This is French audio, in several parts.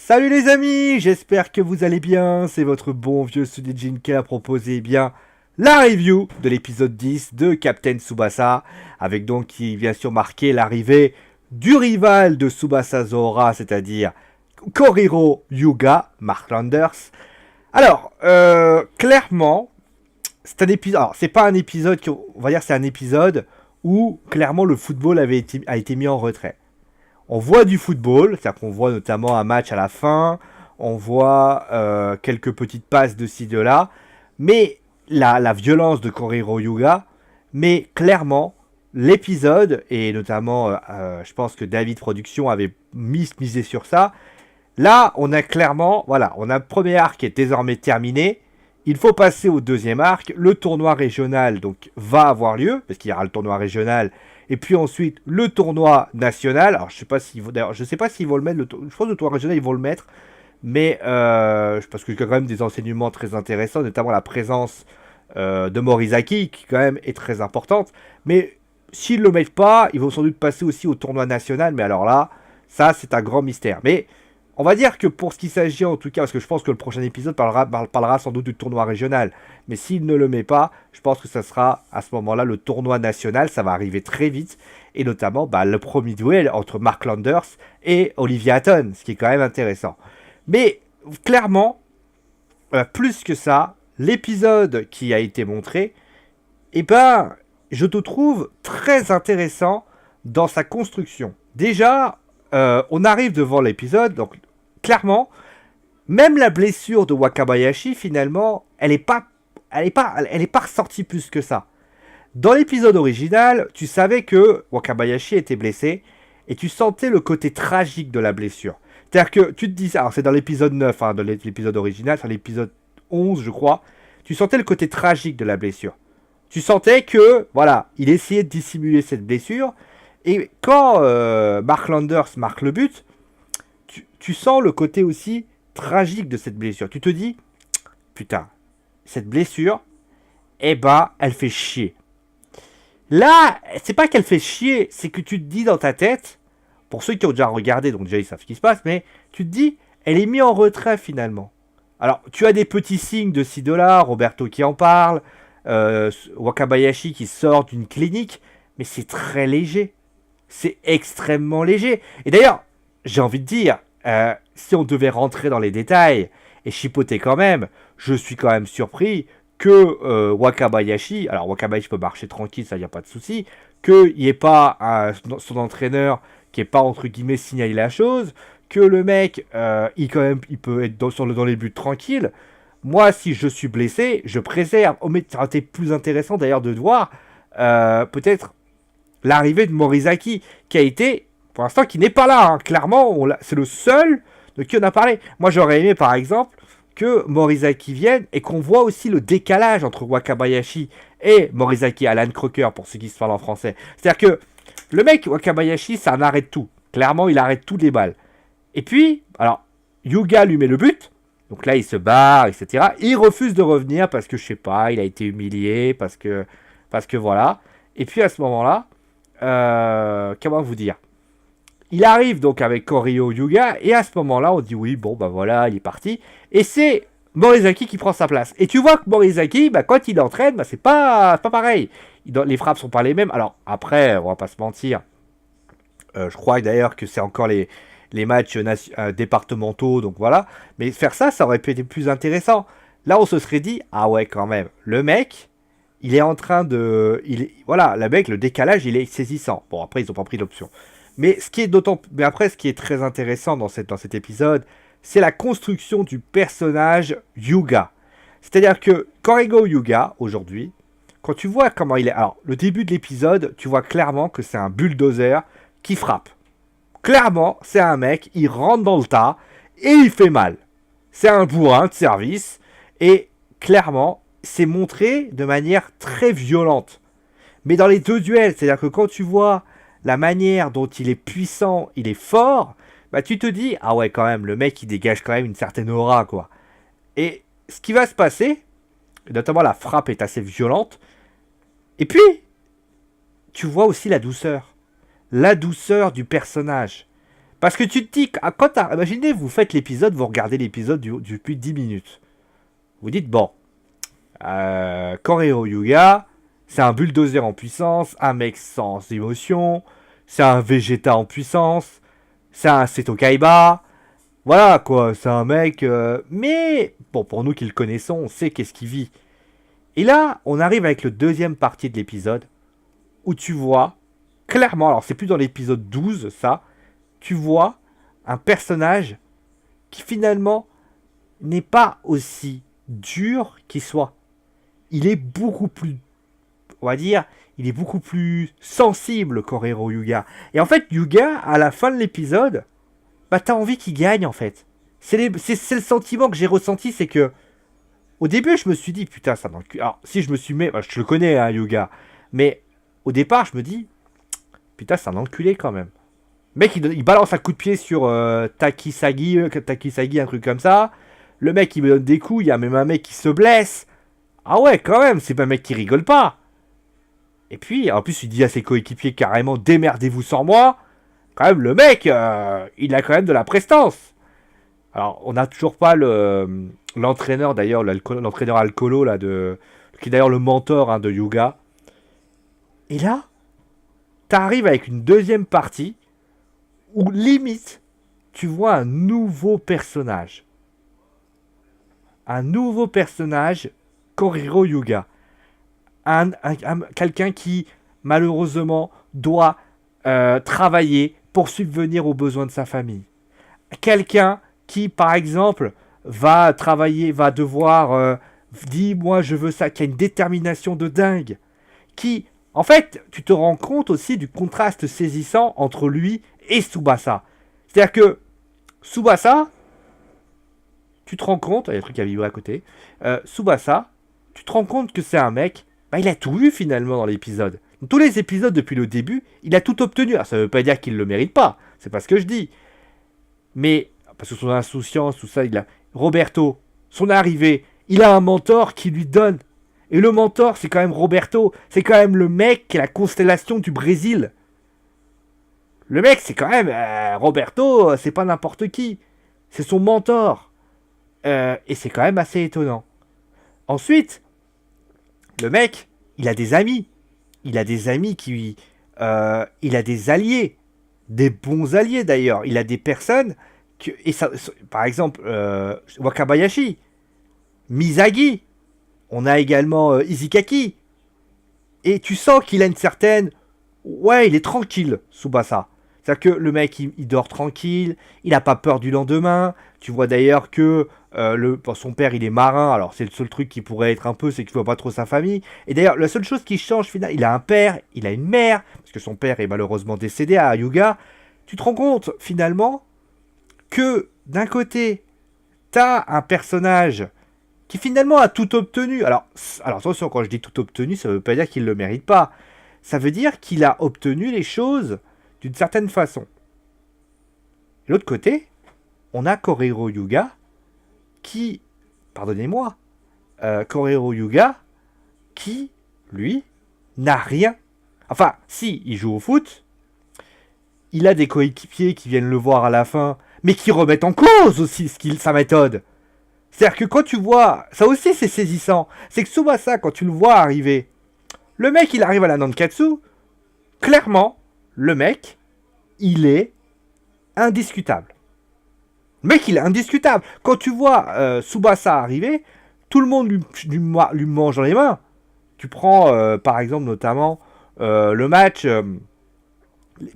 Salut les amis, j'espère que vous allez bien. C'est votre bon vieux Sudijin qui a proposé bien la review de l'épisode 10 de Captain Tsubasa, avec donc qui bien sûr marqué l'arrivée du rival de Tsubasa Zora, c'est-à-dire Koriro Yuga, Mark Landers. Alors, clairement, c'est un épisode. Alors, c'est pas un épisode on va dire, c'est un épisode où clairement le football a été mis en retrait. On voit du football, c'est-à-dire qu'on voit notamment un match à la fin, on voit quelques petites passes de ci, de là, mais la violence de Koriro Yuga, mais clairement, l'épisode, et notamment, je pense que David Production avait misé sur ça, là, on a clairement, voilà, on a le premier arc qui est désormais terminé, il faut passer au deuxième arc, le tournoi régional donc va avoir lieu, parce qu'il y aura le tournoi régional, et puis ensuite le tournoi national. Alors je sais pas s'ils vont, d'ailleurs, je sais pas s'ils vont le mettre, je pense que le tournoi régional ils vont le mettre, mais parce qu'il y a quand même des enseignements très intéressants, notamment la présence de Morizaki qui quand même est très importante. Mais s'ils le mettent pas, ils vont sans doute passer aussi au tournoi national, mais alors là, ça c'est un grand mystère. Mais on va dire que pour ce qui s'agit en tout cas, parce que je pense que le prochain épisode parlera sans doute du tournoi régional, mais s'il ne le met pas, je pense que ça sera à ce moment-là le tournoi national, ça va arriver très vite, et notamment le premier duel entre Mark Landers et Olivia Hatton, ce qui est quand même intéressant. Mais clairement, plus que ça, l'épisode qui a été montré, eh ben, je te trouve très intéressant dans sa construction. Déjà, on arrive devant l'épisode, donc clairement, même la blessure de Wakabayashi, finalement, elle est pas ressortie plus que ça. Dans l'épisode original, tu savais que Wakabayashi était blessé et tu sentais le côté tragique de la blessure. C'est-à-dire que tu te dis, alors c'est dans l'épisode 9, hein, dans l'épisode original, c'est l'épisode 11, je crois, tu sentais le côté tragique de la blessure. Tu sentais que, voilà, il essayait de dissimuler cette blessure, et quand Mark Landers marque le but, tu sens le côté aussi tragique de cette blessure. Tu te dis, putain, cette blessure, eh ben, elle fait chier. Là, c'est pas qu'elle fait chier, c'est que tu te dis dans ta tête, pour ceux qui ont déjà regardé, donc déjà ils savent ce qui se passe, mais tu te dis, elle est mise en retrait finalement. Alors, tu as des petits signes de ci, de là, Roberto qui en parle, Wakabayashi qui sort d'une clinique, mais c'est très léger. C'est extrêmement léger. Et d'ailleurs, j'ai envie de dire, si on devait rentrer dans les détails et chipoter quand même, je suis quand même surpris que Wakabayashi, alors Wakabayashi peut marcher tranquille, ça y a pas de souci, qu'il n'y ait pas son entraîneur qui n'ait pas entre guillemets signalé la chose, que le mec, il peut être dans les buts tranquille. Moi, si je suis blessé, je préserve. Oh, mais ça aurait été plus intéressant d'ailleurs de voir peut-être l'arrivée de Morizaki, qui a été, pour l'instant, qui n'est pas là. Hein. Clairement, c'est le seul de qui on a parlé. Moi, j'aurais aimé, par exemple, que Morizaki vienne et qu'on voit aussi le décalage entre Wakabayashi et Morizaki, Alan Crocker, pour ceux qui se parlent en français. C'est-à-dire que le mec, Wakabayashi, ça en arrête tout. Clairement, il arrête toutes les balles. Et puis, alors, Yuga lui met le but. Donc là, il se barre, etc. Il refuse de revenir parce que, je sais pas, il a été humilié, parce que voilà. Et puis, à ce moment-là, comment vous dire, il arrive donc avec Koryo Yuga, et à ce moment-là, on dit oui, bon, bah voilà, il est parti. Et c'est Morizaki qui prend sa place. Et tu vois que Morizaki, quand il entraîne, c'est pas pareil. Les frappes sont pas les mêmes. Alors, après, on va pas se mentir. Je crois d'ailleurs que c'est encore les matchs départementaux, donc voilà. Mais faire ça, ça aurait pu être plus intéressant. Là, on se serait dit, ah ouais, quand même, le mec, il est en train de... voilà, le décalage, il est saisissant. Bon, après, ils n'ont pas pris l'option. Mais ce qui est très intéressant dans cet épisode, c'est la construction du personnage Yuga. C'est-à-dire que Koryo Yuga, aujourd'hui, quand tu vois comment il est... Alors, le début de l'épisode, tu vois clairement que c'est un bulldozer qui frappe. Clairement, c'est un mec, il rentre dans le tas et il fait mal. C'est un bourrin de service et clairement, c'est montré de manière très violente. Mais dans les deux duels, c'est-à-dire que quand tu vois la manière dont il est puissant, il est fort, tu te dis, ah ouais, quand même, le mec, il dégage quand même une certaine aura, quoi. Et ce qui va se passer, notamment la frappe est assez violente, et puis, tu vois aussi la douceur du personnage. Parce que tu te dis, imaginez, vous faites l'épisode, vous regardez l'épisode depuis 10 minutes. Vous dites, bon, Korero Yuga, c'est un bulldozer en puissance, un mec sans émotion, c'est un Vegeta en puissance, c'est un Seto Kaiba, voilà quoi, c'est un mec... mais, bon, pour nous qui le connaissons, on sait qu'est-ce qu'il vit. Et là, on arrive avec le deuxième partie de l'épisode, où tu vois, clairement, alors c'est plus dans l'épisode 12, ça, tu vois un personnage qui finalement n'est pas aussi dur qu'il soit. Il est beaucoup plus, on va dire, il est beaucoup plus sensible qu'Orero Yuga. Et en fait, Yuga, à la fin de l'épisode, bah t'as envie qu'il gagne en fait. C'est le sentiment que j'ai ressenti, c'est que au début, je me suis dit, putain, ça m'encule. Alors, si je me suis mis, bah, je le connais, hein, Yuga, mais au départ, je me dis, putain, c'est un enculé quand même. Le mec, il balance un coup de pied sur Takisagi, un truc comme ça. Le mec, il me donne des coups. Il y a même un mec qui se blesse. Ah ouais, quand même, c'est pas un mec qui rigole pas. Et puis, en plus, il dit à ses coéquipiers carrément, démerdez-vous sans moi. Quand même, le mec, il a quand même de la prestance. Alors, on n'a toujours pas l'entraîneur, d'ailleurs, l'entraîneur alcoolo, là, qui est d'ailleurs le mentor, hein, de Yuga. Et là, t'arrives avec une deuxième partie où limite, tu vois un nouveau personnage. Un nouveau personnage, Korero Yuga. Quelqu'un qui, malheureusement, doit travailler pour subvenir aux besoins de sa famille. Quelqu'un qui, par exemple, va travailler, va devoir dire, moi je veux ça, qui a une détermination de dingue. Qui, en fait, tu te rends compte aussi du contraste saisissant entre lui et Tsubasa. C'est-à-dire que Tsubasa, tu te rends compte, il y a un truc à vibrer à côté, Tsubasa, tu te rends compte que c'est un mec, bah, il a tout eu finalement dans l'épisode. Dans tous les épisodes depuis le début, il a tout obtenu. Alors, ça ne veut pas dire qu'il ne le mérite pas, c'est pas ce que je dis. Mais, parce que son insouciance, tout ça, Roberto, son arrivée, il a un mentor qui lui donne. Et le mentor, c'est quand même Roberto, c'est quand même le mec qui est la constellation du Brésil. Le mec, c'est quand même... Roberto, c'est pas n'importe qui. C'est son mentor. Et c'est quand même assez étonnant. Ensuite, le mec, il a des amis. Il a des amis qui... il a des alliés. Des bons alliés, d'ailleurs. Il a des personnes... par exemple, Wakabayashi. Mizagi. On a également Izikaki. Et tu sens qu'il a une certaine... Ouais, il est tranquille, Tsubasa. C'est-à-dire que le mec, il dort tranquille, il n'a pas peur du lendemain. Tu vois d'ailleurs que son père, il est marin. Alors, c'est le seul truc qui pourrait être un peu, c'est qu'il ne voit pas trop sa famille. Et d'ailleurs, la seule chose qui change, finalement, il a un père, il a une mère, parce que son père est malheureusement décédé à Yuga. Tu te rends compte, finalement, que d'un côté, tu as un personnage qui finalement a tout obtenu. Alors attention, quand je dis tout obtenu, ça ne veut pas dire qu'il ne le mérite pas. Ça veut dire qu'il a obtenu les choses d'une certaine façon. De l'autre côté, on a Korero Yuga qui, pardonnez-moi, Korero Yuga qui, lui, n'a rien. Enfin, si, il joue au foot, il a des coéquipiers qui viennent le voir à la fin, mais qui remettent en cause aussi sa méthode. C'est-à-dire que quand tu vois, ça aussi c'est saisissant, c'est que Tsubasa, quand tu le vois arriver, le mec il arrive à la Nankatsu, clairement, le mec, il est indiscutable. Le mec il est indiscutable. Quand tu vois Tsubasa arriver, tout le monde lui mange dans les mains. Tu prends par exemple notamment le match,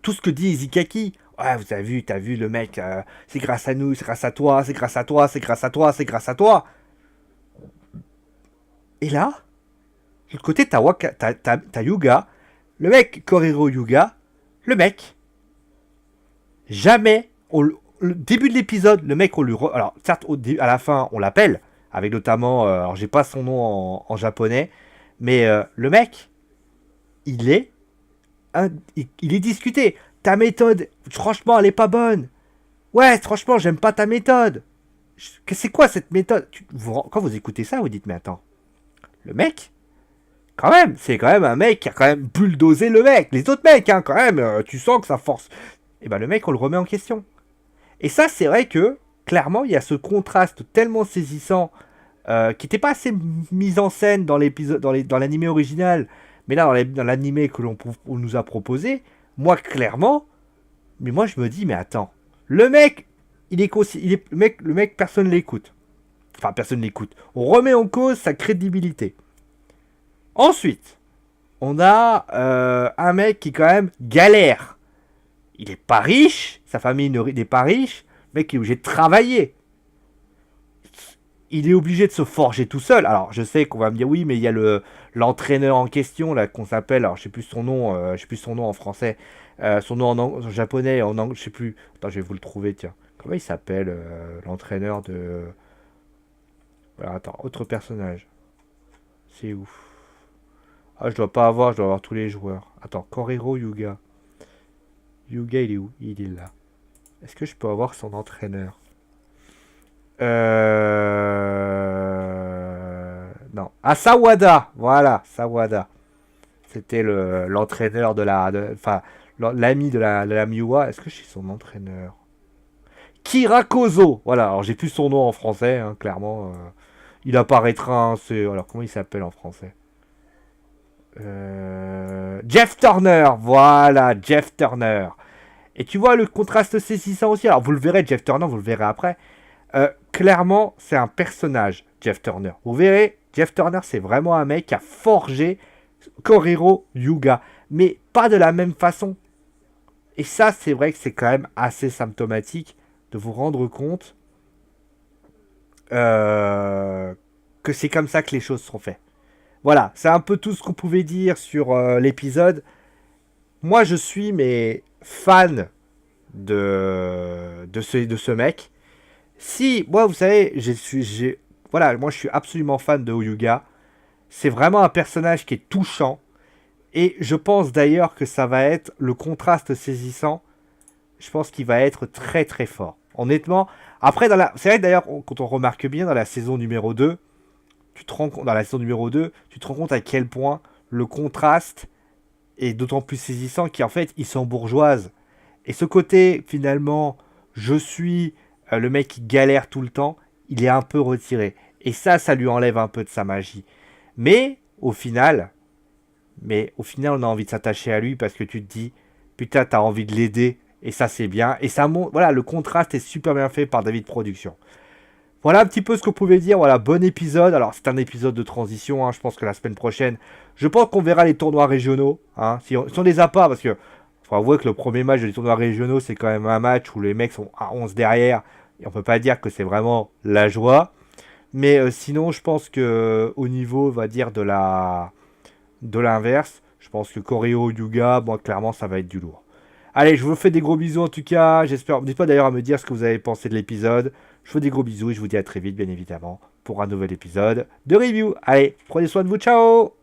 tout ce que dit Izikaki. Ouais, vous avez vu, t'as vu le mec, c'est grâce à nous, c'est grâce à toi, c'est grâce à toi, c'est grâce à toi, c'est grâce à toi. Et là, de l'autre côté, t'as Yuga, le mec, Korero Yuga, le mec, jamais, le début de l'épisode, le mec, alors, certes, à la fin, on l'appelle, avec notamment, alors j'ai pas son nom en japonais, mais le mec, il est discuté. Ta méthode, franchement, elle est pas bonne. Ouais, franchement, j'aime pas ta méthode. C'est quoi cette méthode? Quand vous écoutez ça, vous dites, mais attends, le mec, quand même, c'est quand même un mec qui a quand même bulldozé le mec. Les autres mecs, hein, quand même, tu sens que ça force. Et ben le mec, on le remet en question. Et ça, c'est vrai que, clairement, il y a ce contraste tellement saisissant qui n'était pas assez mis en scène dans l'épisode, dans l'animé original, mais là, dans l'animé que on nous a proposé, moi, clairement, mais moi, je me dis, mais attends, le mec, le mec, personne l'écoute. Enfin, personne l'écoute. On remet en cause sa crédibilité. Ensuite, on a un mec qui, quand même, galère. Il est pas riche, sa famille n'est pas riche, le mec est obligé de travailler. Il est obligé de se forger tout seul. Alors, je sais qu'on va me dire oui, mais il y a l'entraîneur en question là qu'on s'appelle. Alors, je sais plus son nom. Je sais plus son nom en français. Son nom en japonais, en anglais, je sais plus. Attends, je vais vous le trouver. Tiens, comment il s'appelle l'entraîneur de. Voilà, attends, autre personnage. C'est où? Ah, je dois avoir tous les joueurs. Attends, Koriro Yuga. Yuga, il est où? Il est là. Est-ce que je peux avoir son entraîneur? Non. Ah, Sawada. Voilà, Sawada. C'était l'entraîneur enfin, l'ami de la Miwa. Est-ce que je suis son entraîneur? Kirakozo. Voilà, alors j'ai plus son nom en français, hein, clairement. Il apparaîtra. Alors, comment il s'appelle en français? Jeff Turner. Voilà, Jeff Turner. Et tu vois le contraste saisissant aussi. Alors, vous le verrez, Jeff Turner, vous le verrez après. Clairement, c'est un personnage, Jeff Turner. Vous verrez, Jeff Turner, c'est vraiment un mec qui a forgé Koriro Yuga. Mais pas de la même façon. Et ça, c'est vrai que c'est quand même assez symptomatique de vous rendre compte que c'est comme ça que les choses sont faites. Voilà, c'est un peu tout ce qu'on pouvait dire sur l'épisode. Moi, je suis fan de ce mec. Si, moi, vous savez, voilà, moi, je suis absolument fan de Oyuga. C'est vraiment un personnage qui est touchant. Et je pense d'ailleurs que ça va être le contraste saisissant. Je pense qu'il va être très très fort. Honnêtement. Après, c'est vrai que d'ailleurs, quand on remarque bien dans la saison numéro 2, tu te rends compte à quel point le contraste est d'autant plus saisissant qu'en fait, ils sont bourgeoises. Et ce côté, finalement, je suis le mec qui galère tout le temps, il est un peu retiré. Et ça lui enlève un peu de sa magie. Mais au final, on a envie de s'attacher à lui parce que tu te dis, putain, t'as envie de l'aider. Et ça, c'est bien. Et ça montre, voilà, le contraste est super bien fait par David Production. Voilà un petit peu ce qu'on pouvait dire. Voilà, bon épisode. Alors, c'est un épisode de transition. Hein. Je pense que la semaine prochaine, je pense qu'on verra les tournois régionaux. Hein. Si on les a pas, parce que faut avouer que le premier match des tournois régionaux, c'est quand même un match où les mecs sont à 11 derrière. Et on peut pas dire que c'est vraiment la joie. Mais sinon, je pense que au niveau, on va dire, de l'inverse, je pense que Koreo Yuga, bon, clairement, ça va être du lourd. Allez, je vous fais des gros bisous en tout cas. J'espère. N'hésitez pas d'ailleurs à me dire ce que vous avez pensé de l'épisode. Je vous fais des gros bisous et je vous dis à très vite, bien évidemment, pour un nouvel épisode de review. Allez, prenez soin de vous. Ciao!